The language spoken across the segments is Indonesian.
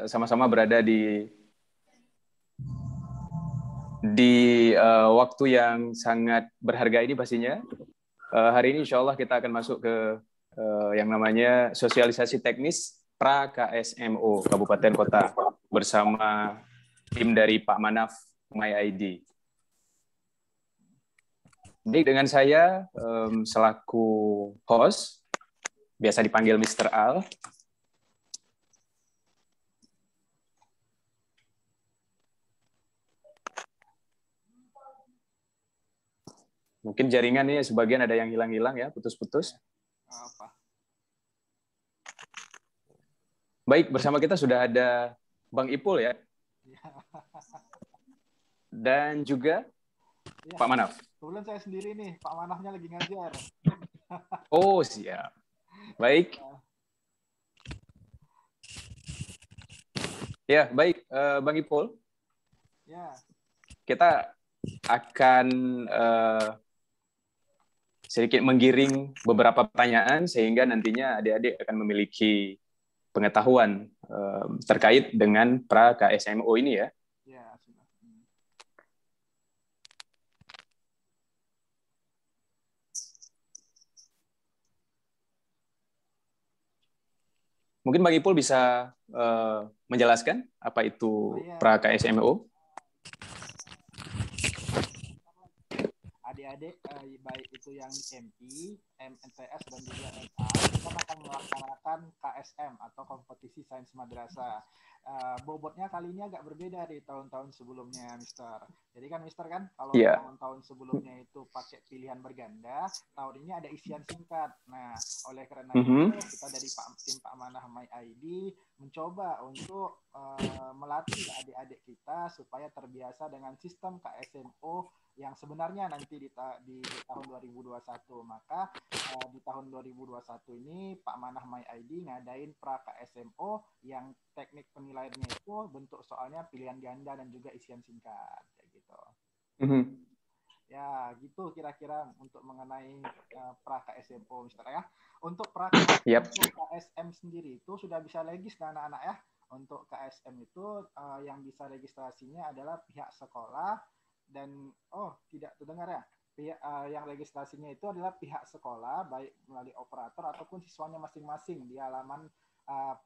sama-sama berada di waktu yang sangat berharga ini pastinya. Hari ini insya Allah kita akan masuk ke yang namanya sosialisasi teknis pra-KSMO Kabupaten Kota bersama tim dari Pak Manaf MyID. Baik, dengan saya selaku host, biasa dipanggil Mr. Al. Mungkin jaringannya sebagian ada yang hilang-hilang ya, putus-putus. Baik, bersama kita sudah ada Bang Ipul ya. Dan juga ya, Pak Manaf. Kebetulan saya sendiri nih, Pak Manafnya lagi ngajar. Oh, siap. Baik. Ya, baik, Bang Ipul. Ya. Kita akan sedikit menggiring beberapa pertanyaan sehingga nantinya adik-adik akan memiliki pengetahuan terkait dengan pra-KSMO ini ya. Ya, sudah. Mungkin Bang Ipul bisa menjelaskan apa itu pra-KSMO? Adik-adik, baik itu yang MI, MNTS, dan juga MA, kita akan melaksanakan KSM atau Kompetisi Sains Madrasah. Bobotnya kali ini agak berbeda dari tahun-tahun sebelumnya, Mister. Jadi kan, Mister kan, kalau tahun-tahun sebelumnya itu pakai pilihan berganda, tahun ini ada isian singkat. Nah, oleh karena itu, kita dari tim Pak Manaf MyID mencoba untuk melatih adik-adik kita supaya terbiasa dengan sistem KSMO yang sebenarnya nanti di tahun 2021. Maka di tahun 2021 ini Pak Manaf MyID ngadain pra-KSMO yang teknik penilaiannya itu bentuk soalnya pilihan ganda dan juga isian singkat kayak gitu. Ya, gitu kira-kira untuk mengenai pra-KSMO, Mister ya. Untuk KSM sendiri itu sudah bisa legis anak-anak ya. Untuk KSM itu yang bisa registrasinya adalah pihak sekolah. Dan tidak terdengar ya, pihak yang registrasinya itu adalah pihak sekolah baik melalui operator ataupun siswanya masing-masing di halaman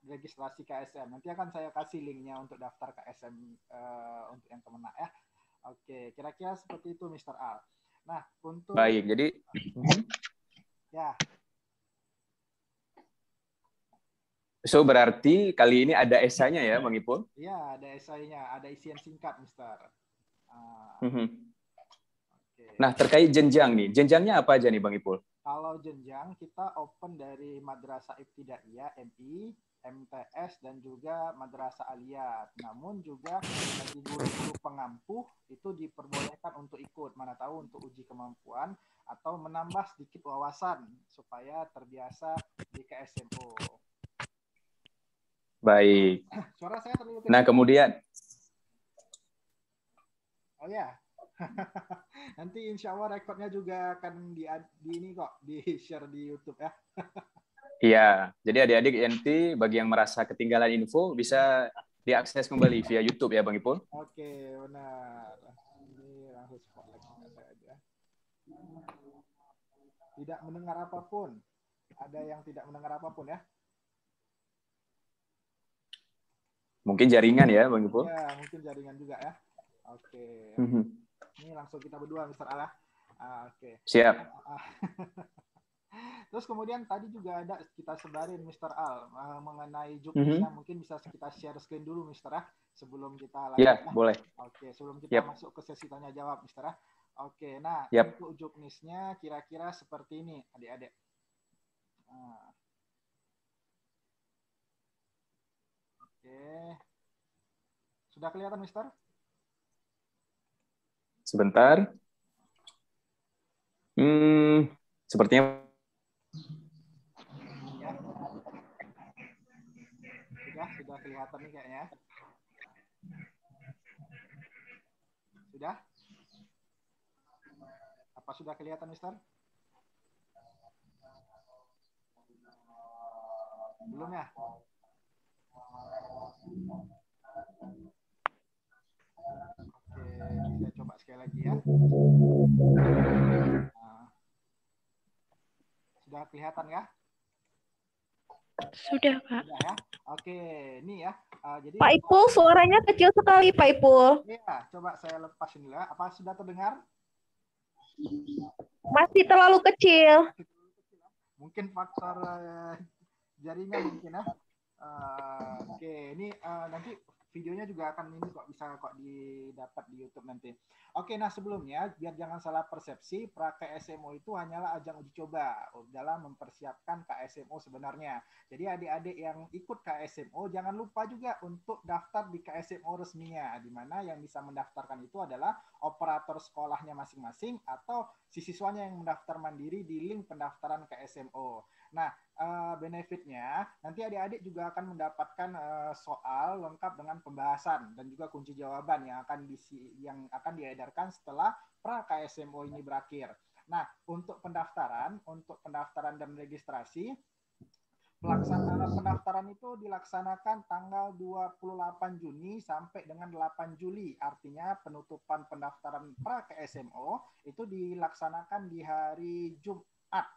registrasi KSM. Nanti akan saya kasih linknya untuk daftar KSM untuk yang kemenak ya. Oke, kira-kira seperti itu Mr. Al. Nah, untuk baik, jadi ya. So berarti kali ini ada esainya ya, Bang Ipul? Iya, ada esainya, ada isian singkat, Mister. Nah, terkait jenjang nih, jenjangnya apa aja nih Bang Ipul? Kalau jenjang kita open dari Madrasah Ibtidaiyah MI, MTS dan juga Madrasah Aliyah. Namun juga bagi guru-guru pengampu itu diperbolehkan untuk ikut, mana tahu untuk uji kemampuan atau menambah sedikit wawasan supaya terbiasa di KSMO. Baik. Suara saya terlalu kecil. Nah, kemudian oh ya. Nanti insya Allah rekodnya juga akan di ini kok, di share di YouTube ya. Iya, jadi adik-adik INT bagi yang merasa ketinggalan info bisa diakses kembali via YouTube ya Bang Ipul. Oke, benar. Ini langsung spotlight saja. Tidak mendengar apapun. Ada yang tidak mendengar apapun ya? Mungkin jaringan ya Bang Ipul? Ya, mungkin jaringan juga ya. Oke. Ini langsung kita berdua Mr. Ala. Oke. Siap. Terus kemudian tadi juga ada kita sebarin Mr. Al mengenai juknisnya, mungkin bisa kita share screen dulu Mr. sebelum kita lanjut. Ya, boleh. Oke, sebelum kita masuk ke sesi tanya jawab Mr. Oke, nah untuk juknisnya kira-kira seperti ini adik-adik. Oke. Sudah kelihatan Mr.? Sebentar. Sepertinya ya. Sudah kelihatan nih kayaknya. Sudah? Apa sudah kelihatan, Mister? Belum ya? lagi ya. Nah, sudah kelihatan ya? Sudah, Kak. Sudah ya. Oke, ini ya. Jadi Pak Ipul, suaranya kecil sekali, Pak Ipul. iya, coba saya lepas ini lah. Apa sudah terdengar? Masih terlalu kecil. Mungkin faktor jaringan mungkin ya. Oke, ini nanti videonya juga akan ini kok bisa kok didapat di YouTube nanti. Oke, nah sebelumnya biar jangan salah persepsi, pra-KSMO itu hanyalah ajang uji coba dalam mempersiapkan KSMO sebenarnya. Jadi adik-adik yang ikut KSMO jangan lupa juga untuk daftar di KSMO resminya, di mana yang bisa mendaftarkan itu adalah operator sekolahnya masing-masing atau si siswanya yang mendaftar mandiri di link pendaftaran KSMO. Nah, benefitnya nanti adik-adik juga akan mendapatkan soal lengkap dengan pembahasan dan juga kunci jawaban yang akan diedarkan setelah pra KSMO ini berakhir. Nah, untuk pendaftaran dan registrasi, pelaksanaan pendaftaran itu dilaksanakan tanggal 28 Juni sampai dengan 8 Juli. Artinya penutupan pendaftaran pra KSMO itu dilaksanakan di hari Jumat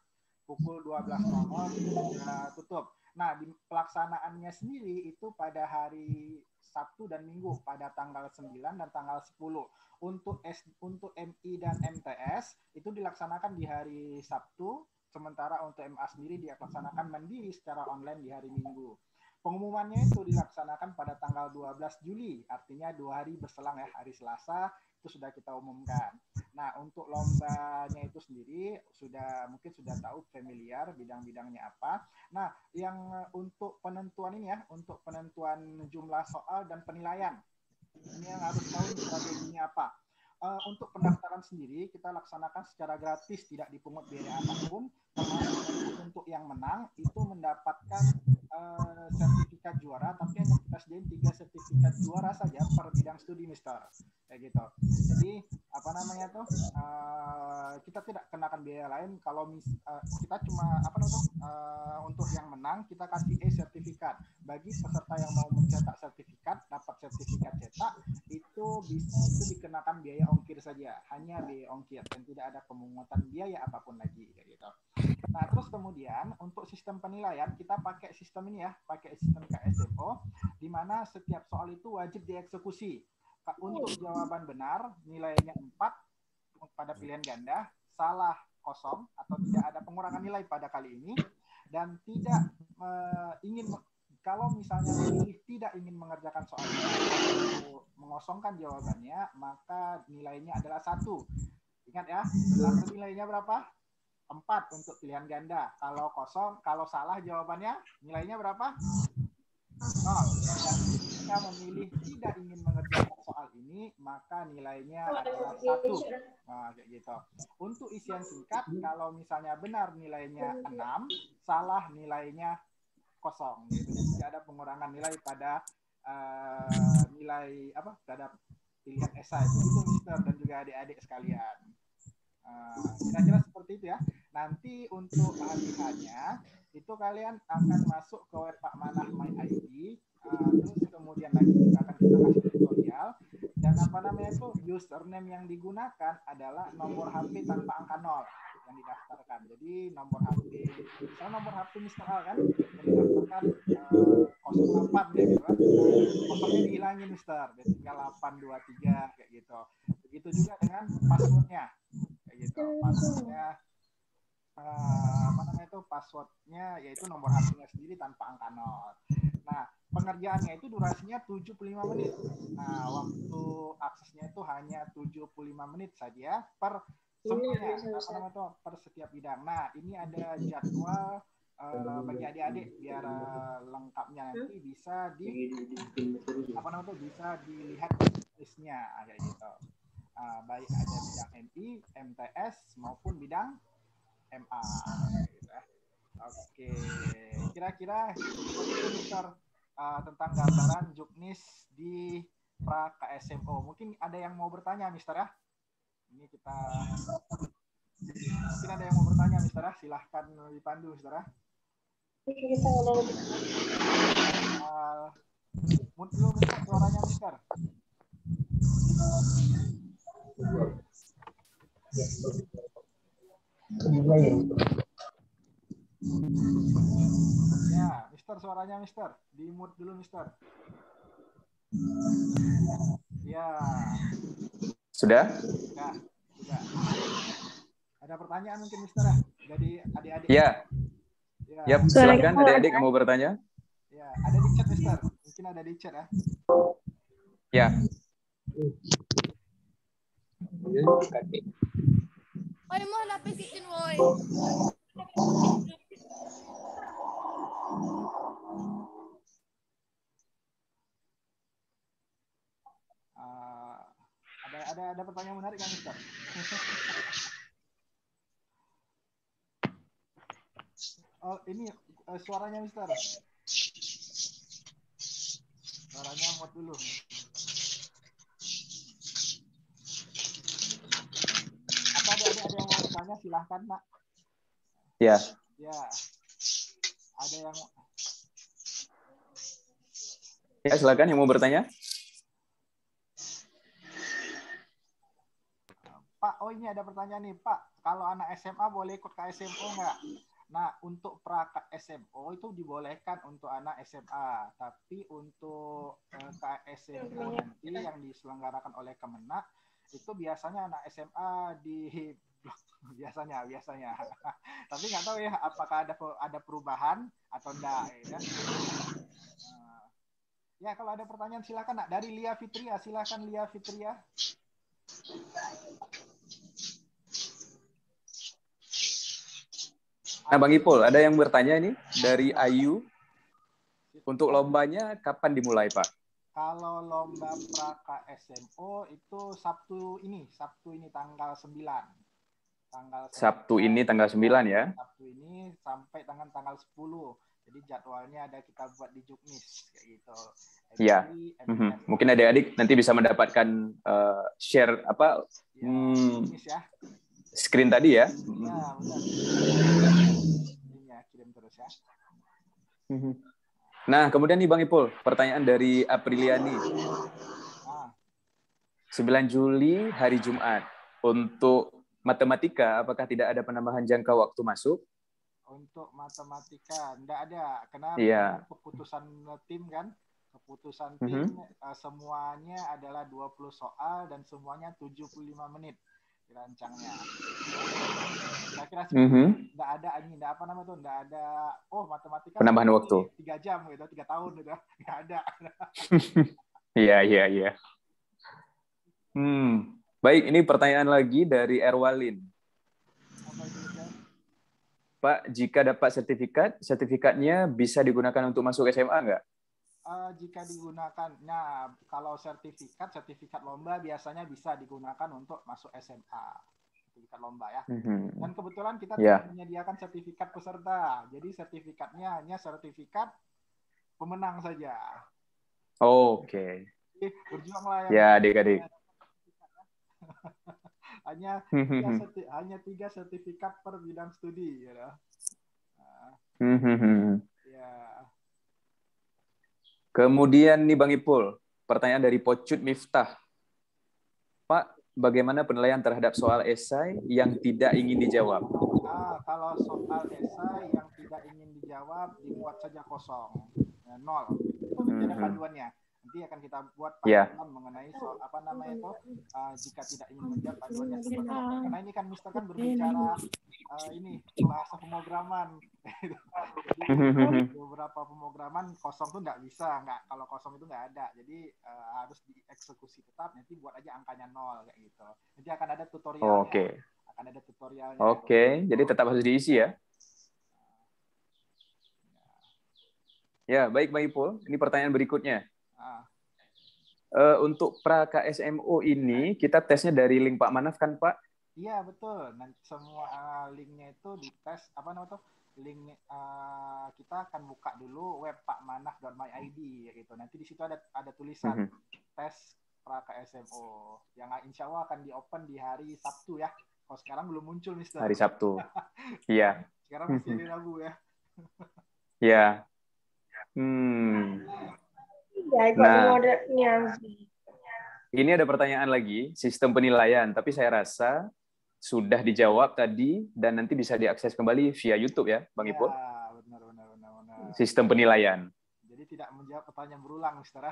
pukul 12.00 itu sudah tutup. Nah, di pelaksanaannya sendiri itu pada hari Sabtu dan Minggu pada tanggal 9 dan tanggal 10. Untuk MI dan MTS itu dilaksanakan di hari Sabtu, sementara untuk MA sendiri dilaksanakan mandiri secara online di hari Minggu. Pengumumannya itu dilaksanakan pada tanggal 12 Juli, artinya 2 hari berselang ya, hari Selasa itu sudah kita umumkan. Nah, untuk lombanya itu sendiri mungkin sudah tahu familiar bidang-bidangnya apa. Nah, yang untuk penentuan ini ya, untuk penentuan jumlah soal dan penilaian, ini yang harus tahu strateginya apa. Untuk pendaftaran sendiri kita laksanakan secara gratis, tidak dipungut biaya apapun, termasuk untuk yang menang itu mendapatkan sertifikat juara, tapi hanya kita sediain 3 sertifikat juara saja per bidang studi, Mister. Kayak gitu. Jadi kita tidak kenakan biaya lain. Kalau kita cuma untuk yang menang kita kasih sertifikat. Bagi peserta yang mau mencetak sertifikat, dapat sertifikat cetak itu dikenakan biaya ongkir saja, hanya biaya ongkir dan tidak ada pemungutan biaya apapun lagi kayak gitu. Nah, terus kemudian untuk sistem penilaian kita pakai sistem ini ya, pakai sistem KSMO di mana setiap soal itu wajib dieksekusi. Untuk jawaban benar nilainya 4 pada pilihan ganda, salah 0 atau tidak ada pengurangan nilai pada kali ini, dan tidak kalau misalnya tidak ingin mengerjakan soal itu mengosongkan jawabannya, maka nilainya adalah 1. Ingat ya, nilainya berapa? 4 untuk pilihan ganda. Kalau salah jawabannya nilainya berapa? 0. Dan jika memilih tidak ingin mengerjakan soal ini, maka nilainya adalah 1. Nah, kayak gitu. Untuk isian singkat, kalau misalnya benar nilainya 6, salah nilainya 0. Gitu. Jadi tidak ada pengurangan nilai pada terhadap pilihan esai. Begitu, Mister dan juga adik-adik sekalian. Kira-kira seperti itu ya. Nanti untuk latihannya itu kalian akan masuk ke web Pak Manah My ID, terus kemudian lagi juga akan kita kasih tutorial, dan username yang digunakan adalah nomor HP tanpa angka 0 yang didaftarkan. Jadi nomor HP Mr. Al kan yang didaftarkan 08 gitu kan. Kosongnya dihilangin Mister, jadi tinggal 823 kayak gitu. Begitu juga dengan passwordnya. Gitu. Passwordnya yaitu nomor HP-nya sendiri tanpa angka 0. Nah, pengerjaannya itu durasinya 75 menit. Nah, waktu aksesnya itu hanya 75 menit saja per semuanya, per setiap bidang. Nah, ini ada jadwal bagi adik-adik biar lengkapnya nanti bisa bisa dilihat listnya kayak gitu. Baik ada bidang MI, MTS maupun bidang MA. Oke, kira-kira Mister tentang gambaran juknis di pra KSMO. Mungkin ada yang mau bertanya, Mister ya? Mungkin ada yang mau bertanya, Mister ya? Silahkan dipandu, Mister ya. Mute dulu Mister, suaranya Mister. Ya, Mister, suaranya Mister. Di mute dulu, Mister. Ya, Sudah? sudah, sudah. Ada pertanyaan mungkin, Mister ya? Jadi adik-adik. Ya. Ya, Yap, silahkan adik-adik yang mau bertanya. ya, ada di chat, Mister. Mungkin ada di chat ya. Ya. Oy, mo lapisitin mo, oy. Ada pertanyaan menarik kan, Mister? Oh, ini suaranya, Mister. Suaranya mute dulu. Apa ada yang mau bertanya? Silahkan, Pak. Ya. Ya. Ada yang Ya, silakan yang mau bertanya. Pak, oh ini ada pertanyaan nih, Pak. Kalau anak SMA boleh ikut KSMO nggak? Nah, untuk pra SMO itu dibolehkan untuk anak SMA, tapi untuk KSMO nanti yang diselenggarakan oleh Kemenak itu biasanya anak SMA di biasanya. Tapi nggak tahu ya apakah ada perubahan atau enggak ya. Ya, kalau ada pertanyaan silakan, Nak. Dari Lia Fitria, silakan Lia Fitria. Nah, Bang Ipul, ada yang bertanya ini dari Ayu. Untuk lombanya kapan dimulai, Pak? Kalau lomba pra KSMO itu Sabtu ini tanggal 9. Sabtu ini tanggal 9 ya? Sabtu ini sampai tanggal 10. Jadi jadwalnya ada kita buat di Juknis kayak gitu. Ya. Mungkin adik-adik nanti bisa mendapatkan share apa? Ya, Juknis ya. Screen tadi ya? Ya, benar. Ini ya, kirim terus ya. Nah, kemudian nih Bang Ipul, pertanyaan dari Apriliani. 9 Juli hari Jumat. Untuk matematika, apakah tidak ada penambahan jangka waktu masuk? Untuk matematika, enggak ada. Karena keputusan tim kan, keputusan tim semuanya adalah 20 soal dan semuanya 75 menit dirancangnya. Kira-kira enggak ada enggak apa namanya tuh, enggak ada matematika penambahan waktu 3 jam gitu, 3 tahun gitu. Enggak ada. Iya. Baik, ini pertanyaan lagi dari Erwalin. Pak, jika dapat sertifikatnya bisa digunakan untuk masuk SMA nggak? Jika digunakan, nah kalau sertifikat lomba biasanya bisa digunakan untuk masuk SMA. Sertifikat lomba ya. Dan kebetulan kita tidak menyediakan sertifikat peserta. Jadi sertifikatnya hanya sertifikat pemenang saja. Oke. Berjuanglah ya adik-adik. hanya 3 sertifikat per bidang studi ya. Ya. Kemudian nih Bang Ipul, pertanyaan dari Pocut Miftah. Pak, bagaimana penilaian terhadap soal esai yang tidak ingin dijawab? Kalau soal esai yang tidak ingin dijawab dibuat saja kosong, 0. Nanti ada panduannya. Nanti akan kita buat panduan mengenai soal apa namanya itu jika tidak ingin menjawab panduannya seperti apa. Karena ini kan Mister kan berbicara ini bahasa pemrograman. Jadi beberapa pemrograman kosong tuh nggak bisa, kalau kosong itu nggak ada. Jadi harus dieksekusi tetap. Nanti buat aja angkanya 0 kayak gitu. Nanti akan ada tutorialnya. Akan ada tutorialnya. Oke, jadi tetap harus diisi ya. Ya, baik Bang Ipul. Ini pertanyaan berikutnya. Untuk pra KSMO ini kita tesnya dari link Pak Manaf kan Pak? Iya betul. Nanti semua linknya itu dites link kita akan buka dulu web pakmanaf.my.id gitu. Nanti di situ ada tulisan tes pra KSMO yang insya Allah akan di open di hari Sabtu ya. Kalau sekarang belum muncul Mister. Hari Sabtu. Iya. Sekarang masih hari Rabu ya. Iya. Nah, ini ada pertanyaan lagi, sistem penilaian, tapi saya rasa sudah dijawab tadi dan nanti bisa diakses kembali via YouTube ya, Bang Ya, Ipul. benar. Sistem penilaian. Jadi tidak menjawab pertanyaan berulang, Mister.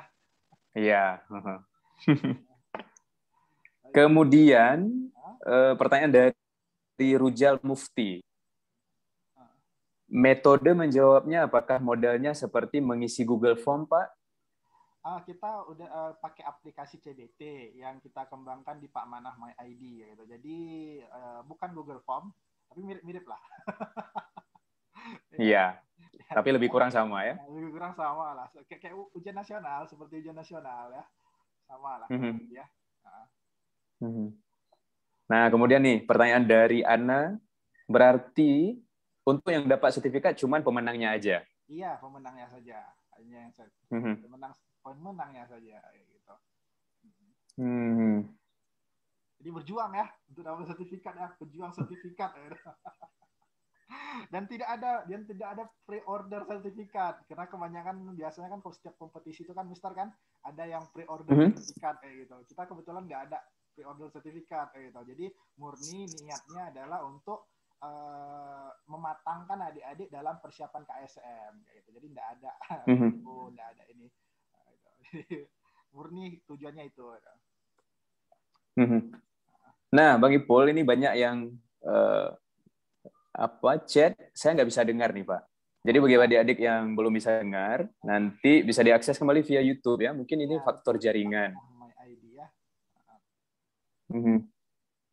Iya. Kemudian pertanyaan dari Rujal Mufti. Metode menjawabnya apakah modelnya seperti mengisi Google Form, Pak? Kita udah pakai aplikasi CBT yang kita kembangkan di Pak Manah My ID gitu. Jadi bukan Google Form, tapi mirip-mirip lah. Iya. Tapi lebih kurang sama ya? Lebih kurang sama lah. Kayak ujian nasional, seperti ujian nasional ya. Sama lah. Ya. Nah, kemudian nih pertanyaan dari Ana, berarti untuk yang dapat sertifikat cuman pemenangnya aja? Iya, pemenangnya saja. Hanya yang pemenangnya saja gitu. Jadi berjuang ya untuk dapat sertifikat ya, berjuang sertifikat. Dan tidak ada pre-order sertifikat karena kebanyakan biasanya kan kalau setiap kompetisi itu kan Mister kan ada yang pre-order sertifikat gitu. Kita kebetulan nggak ada pre-order sertifikat gitu. Jadi murni niatnya adalah untuk mematangkan adik-adik dalam persiapan KSM gitu. Jadi nggak ada nggak ada ini gitu. Murni tujuannya itu gitu. Nah, Bang Ipul, ini banyak yang chat saya nggak bisa dengar nih, Pak. Jadi bagi adik-adik yang belum bisa dengar, nanti bisa diakses kembali via YouTube ya. Mungkin ini faktor jaringan.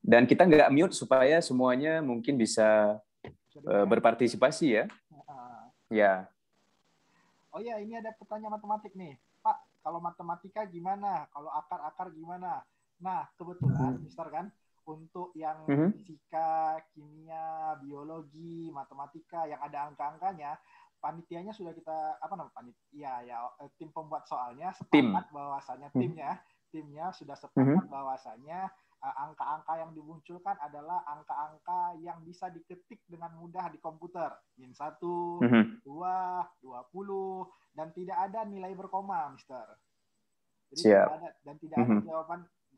Dan kita nggak mute supaya semuanya mungkin bisa berpartisipasi ya. Ya. Oh ya, ini ada pertanyaan matematik nih, Pak. Kalau matematika gimana? Kalau akar-akar gimana? Nah, kebetulan, Mister kan, untuk yang fisika, kimia, biologi, matematika yang ada angka-angkanya, panitianya sudah kita tim pembuat soalnya sepakat bahwasanya timnya sudah sepakat bahwasanya angka-angka yang dimunculkan adalah angka-angka yang bisa diketik dengan mudah di komputer. Min 1, 2, 20 dan tidak ada nilai berkoma, Mister. Jadi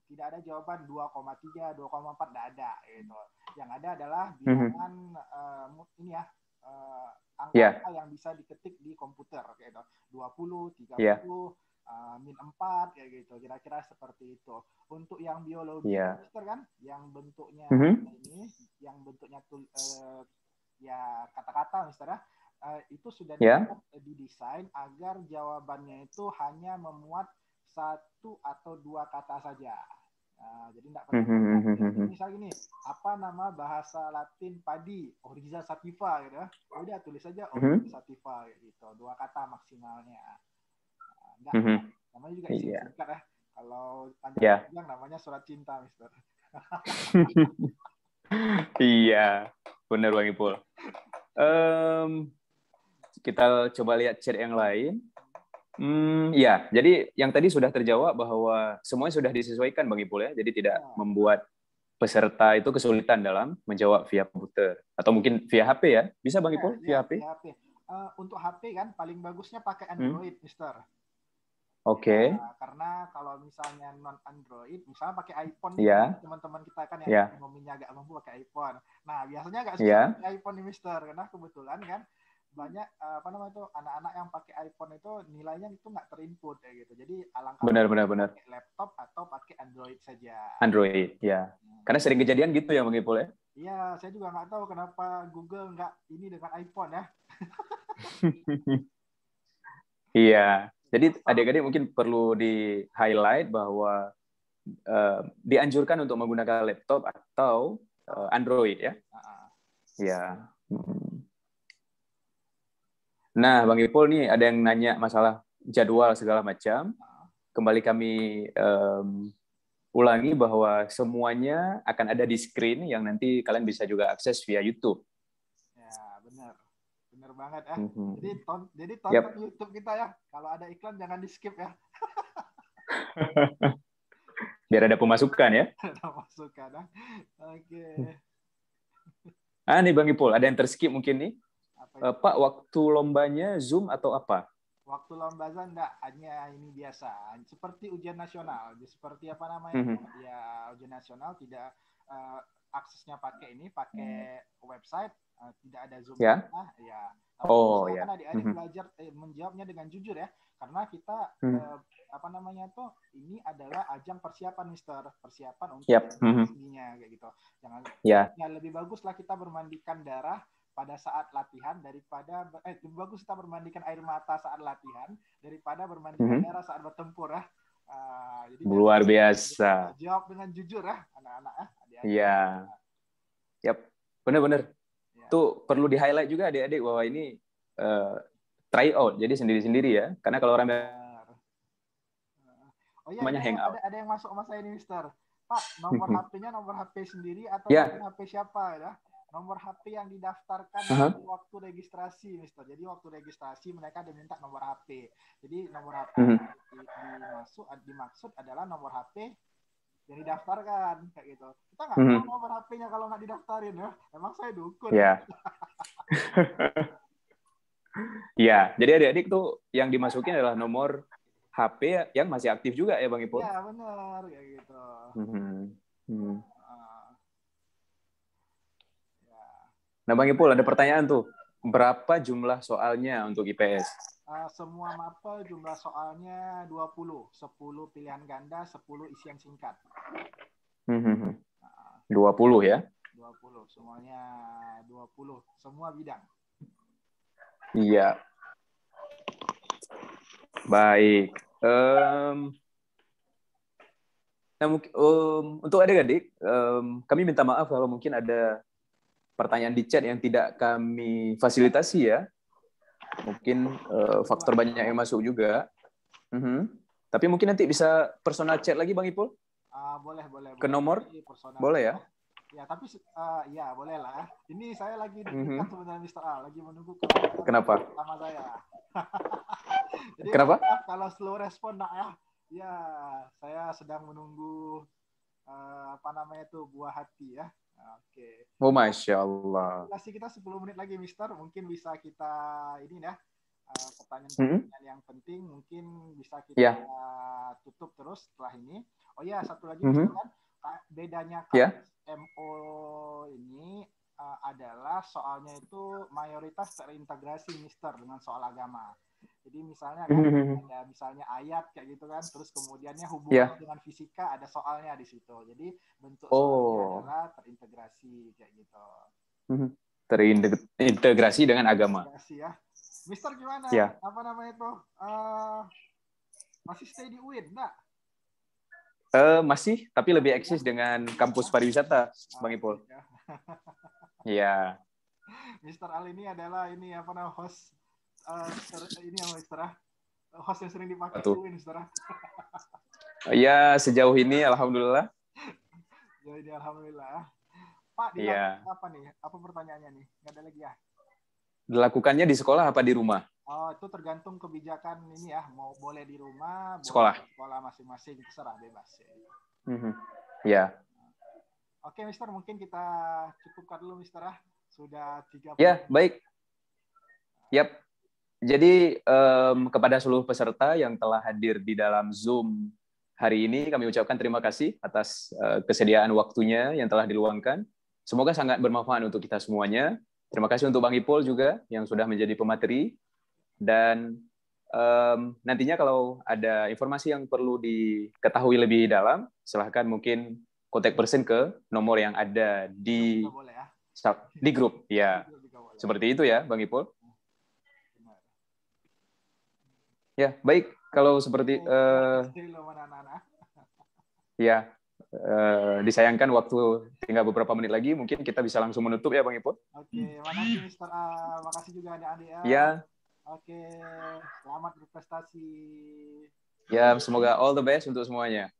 tidak ada jawaban 2,3, 2,4 tidak ada gitu. Yang ada adalah bilangan angka yang bisa diketik di komputer gitu. 20, 30, min 4 kayak gitu. Kira-kira seperti itu. Untuk yang biologi Mister kan yang bentuknya ini, yang bentuknya kata-kata Mister ya. Itu sudah didesain agar jawabannya itu hanya memuat 1 atau 2 kata saja. Nah, jadi tidak perlu. Misal gini, apa nama bahasa Latin padi? Oriza sativa gitu. Udah tulis saja Oriza sativa gitu. 2 kata maksimalnya. Namanya juga singkat ya. Kalau panjang namanya surat cinta, Mister. Iya, benar Bang Ipul. Kita coba lihat chat yang lain. Ya, jadi yang tadi sudah terjawab bahwa semuanya sudah disesuaikan Bang Ipul ya. Jadi tidak membuat peserta itu kesulitan dalam menjawab via komputer atau mungkin via HP ya. Bisa Bang Ipul via HP? Via HP. Untuk HP kan paling bagusnya pakai Android, Mister. Oke. Karena kalau misalnya non Android, misalnya pakai iPhone teman-teman kita kan yang ekonominya agak mampu pakai iPhone. Nah, biasanya agak susah pakai iPhone nih, Mister, karena kebetulan kan banyak anak-anak yang pakai iPhone itu nilainya itu nggak terinput ya gitu. Jadi alangkah benar. pakai laptop atau pakai Android saja. Android, ya. Karena sering kejadian gitu ya Bang Ipul ya. Iya, saya juga nggak tahu kenapa Google nggak ini dengan iPhone ya. Iya. Jadi adik-adik mungkin perlu di-highlight bahwa dianjurkan untuk menggunakan laptop atau Android ya. Ya. Nah, Bang Ipul nih ada yang nanya masalah jadwal segala macam. Kembali kami ulangi bahwa semuanya akan ada di screen yang nanti kalian bisa juga akses via YouTube. Ya, benar. Benar banget ya. Jadi tonton YouTube kita ya. Kalau ada iklan jangan di-skip ya. Biar ada pemasukan ya. Ada pemasukan ya. Oke. Nih Bang Ipul, ada yang terskip mungkin nih. Pak, waktu lombanya Zoom atau apa? waktu lomba enggak, hanya ini biasa. Seperti ujian nasional, seperti apa namanya? Ya, ujian nasional tidak aksesnya pakai website, tidak ada Zoom Ya. ya. Tapi Oh, silakan ya. adik-adik belajar menjawabnya dengan jujur ya, karena kita apa namanya tuh, ini adalah ajang persiapan, Mister, persiapan untuk tingginya kayak gitu. Jangan ya, lebih baguslah kita bermandikan darah pada saat latihan daripada lebih bagus kita bermandikan air mata saat latihan daripada bermandikan darah saat bertempur ya. Jadi luar biasa. Jawab dengan jujur ya, anak-anak ya. Iya. Yap, benar-benar. Ya. Tuh perlu di-highlight juga adik-adik bahwa ini try out, jadi sendiri-sendiri ya. Karena kalau orang namanya hangout. Ada yang masuk sama saya ini, Mister. Pak, nomor HP-nya nomor HP sendiri atau nomor HP siapa ya? Nomor HP yang didaftarkan waktu registrasi, Mister. Jadi waktu registrasi mereka diminta nomor HP. Jadi nomor HP dimaksud adalah nomor HP yang didaftarkan kayak gitu. Kita nggak tahu nomor HP-nya kalau nggak didaftarin ya. Emang saya dukun. Iya. Iya, jadi adik-adik tuh yang dimasukin adalah nomor HP yang masih aktif juga ya Bang Ipul? Iya, benar kayak gitu. Nah Bang Ipul, ada pertanyaan tuh. Berapa jumlah soalnya untuk IPS? Semua mapel jumlah soalnya 20. 10 pilihan ganda, 10 isian singkat. 20 ya? 20. Semuanya 20. Semua bidang. Iya. Baik. Nah, untuk adik-adik, kami minta maaf kalau mungkin ada pertanyaan di chat yang tidak kami fasilitasi ya. Mungkin faktor banyak yang masuk juga. Tapi mungkin nanti bisa personal chat lagi Bang Ipul? Boleh. Ke nomor? Boleh ya? Ya, tapi ya boleh lah. Ini saya lagi sebenarnya Mr. A, lagi menunggu Kenapa? sama saya. Jadi kenapa? Kalau slow respon nak ya. Ya, saya sedang menunggu apa namanya itu buah hati ya. Oke. Oh, Masya Allah. Durasi kita 10 menit lagi, Mister. Mungkin bisa kita ini ya, pertanyaan yang penting mungkin bisa kita tutup terus setelah ini. Oh ya, satu lagi Mister kan, bedanya KSMO ini adalah soalnya itu mayoritas terintegrasi, Mister, dengan soal agama. Jadi misalnya kan ada misalnya ayat kayak gitu kan, terus kemudiannya hubungan dengan fisika ada soalnya di situ. Jadi bentuk soalnya adalah terintegrasi kayak gitu. Terintegrasi dengan agama. Ya. Mister gimana? Apa namanya itu? Masih stay di UIN, enggak? Masih, tapi lebih eksis dengan kampus pariwisata, Bang Ipul. Iya. Mister Al ini adalah host ini yang host yang sering dipakai UIN, Mister. Ya, sejauh ini alhamdulillah. Sejauh ini alhamdulillah. Pak, apa nih? Apa pertanyaannya nih? Nggak ada lagi ya? Dilakukannya di sekolah apa di rumah? Oh, itu tergantung kebijakan ini ya. Mau boleh di rumah, sekolah masing-masing, terserah, bebas. Ya. Oke, Mister, mungkin kita cukupkan dulu, Mister. Sudah 30. Ya, baik. Yap. Jadi kepada seluruh peserta yang telah hadir di dalam Zoom hari ini, kami ucapkan terima kasih atas kesediaan waktunya yang telah diluangkan. Semoga sangat bermanfaat untuk kita semuanya. Terima kasih untuk Bang Ipul juga yang sudah menjadi pemateri. Dan nantinya kalau ada informasi yang perlu diketahui lebih dalam, silahkan mungkin kontak person ke nomor yang ada di grup. Ya, seperti itu ya, Bang Ipul. Ya, baik. Kalau seperti ya, disayangkan waktu tinggal beberapa menit lagi, mungkin kita bisa langsung menutup ya, Bang Ipul. Oke, makasih Mister A, makasih juga adik-adik. Ya. Oke, selamat berprestasi. Ya, semoga all the best untuk semuanya.